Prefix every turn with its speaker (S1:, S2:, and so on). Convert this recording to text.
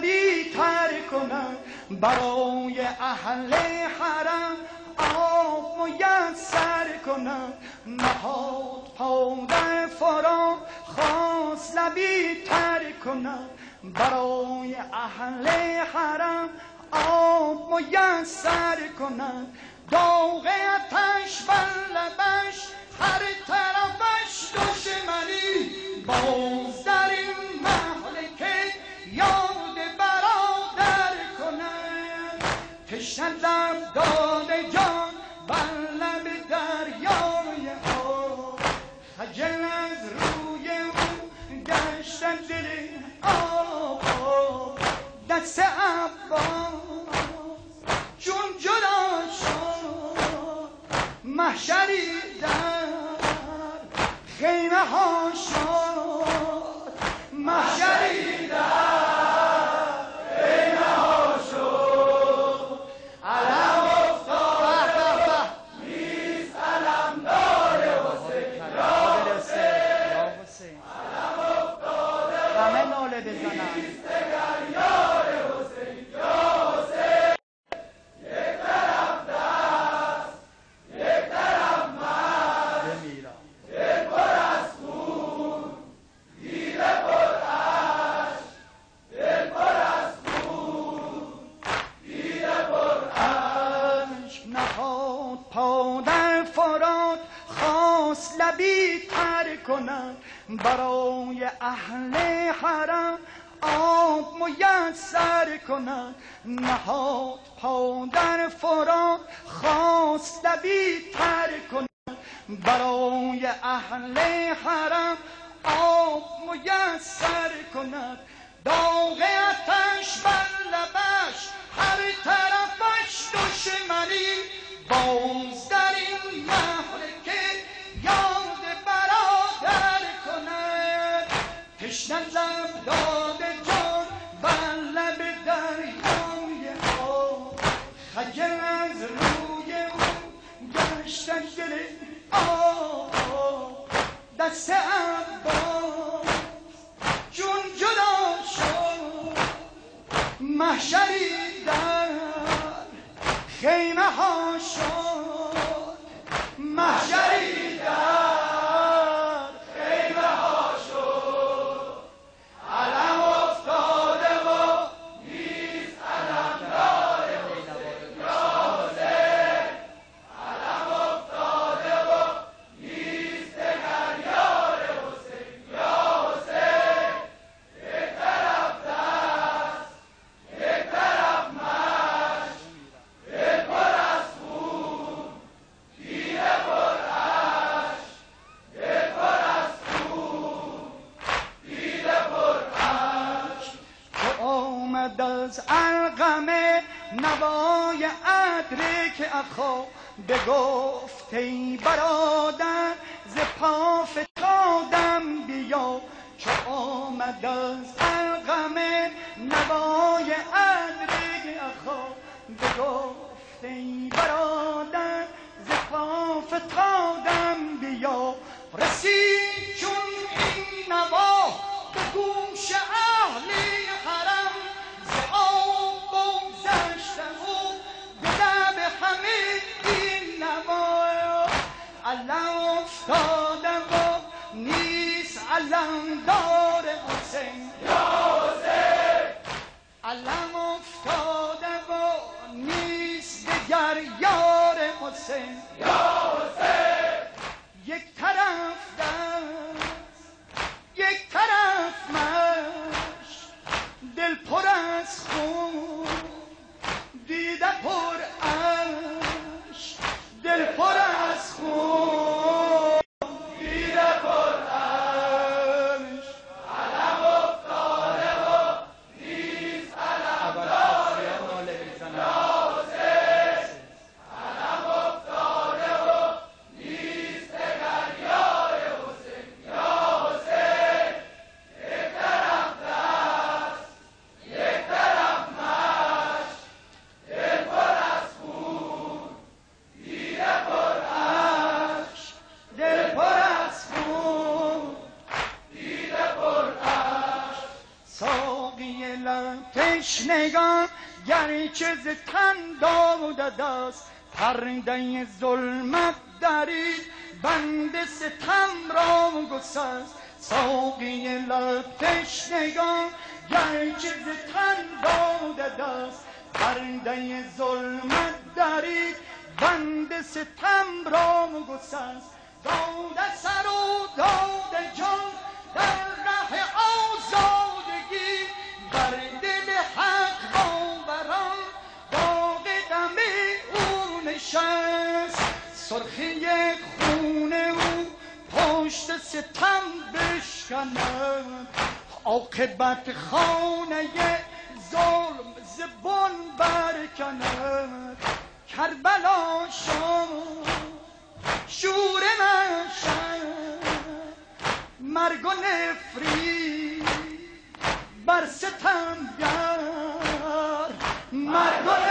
S1: لبی تر کنم برای اهل حرم آب میسر کنم نهاد پا در فرات خواست لبی تر کنم برای اهل حرم آب میسر کنم داغ آتش بر لبش هر طرفش دشمنی باز در این مهلکه یاد برادر کنم تشنه لب داده جان بر لب دریای آب خجل از روی او گشتن دل آب دست عباس چون جدا شد محشری در خیمه ها شد محشری در خیمه ها شد علم افتاد نیست علم دار حسین یا حسین علم افتاد همه ناله بزنن نیست دگر یار حسین یا حسین یک طرف دست یک طرف مرد بمیرم دل پر از خون دیده پر اشک دل پر از خون دیده پر اشک نهاد پا در فرات خواست لبی تر کنم برای اهل حرم آب میسر کنم نهاد پا در فرات خواست لبی تر کنم برای اهل حرم آب میسر کنم داغ آتش بر لبش هر طرفش دشمنی باز در این مهلکه یاد برادر کنم تشنه لب داده جان بر لب دریای آب خجل از روی او گشتن دل آب دست عباس چون جدا شد محشری در خیمه ها شد محشری در خیمه ها شد علم افتاده و نیست علم دار حسین یا حسین علم افتاده و نیست دگر یار حسین یا حسین یک طرف دست یک طرف مشت دل پر از خون دیده پر اشک دل پر از خون دیده پر اشک تو آمد از ارقمه نوای ادرک اخا بگفت ای برادر ز پا فتادم بیا چو آمد از ارقمه نوای ادرک اخا بگفت ای برادر ز پا فتادم بیا رسید چون این نوا به گوش اهلی حرم ز آب بگذشتم و به لب همه این نوا علم افتاده و نیست علم دار حسین یا حسین علم افتاده و نیست دگر یار حسین یا حسین یک طرف دست یک طرف مشت دل پر از خون دیده پر اشک دل پر از خون دیده پر اشک علم افتاده و نیست علم دار حسین یا حسین علم افتاده و نیست دگر یار حسین یا حسین یک طرف دست یک طرف مشت دل پر از خون دیده پر اشک دل پر از خون دیده پر اشک ساقی ساقی لب تشنگان گرچه ز تن داده دست پرده ظلمت درید بند ستم را گسست ساقی لب تشنگان گرچه ز تن داده دست پرده ظلمت درید بند ستم را گسست داده سر و داده جان در ره آزادگی بر دل حق باوران داغ دم او نشست سرخی خون او پشت ستم بشکند عاقبت خانه ظلم زبان برکند کربلا شد شور محشر مرگ و نفرین بر ستمگر مرگ و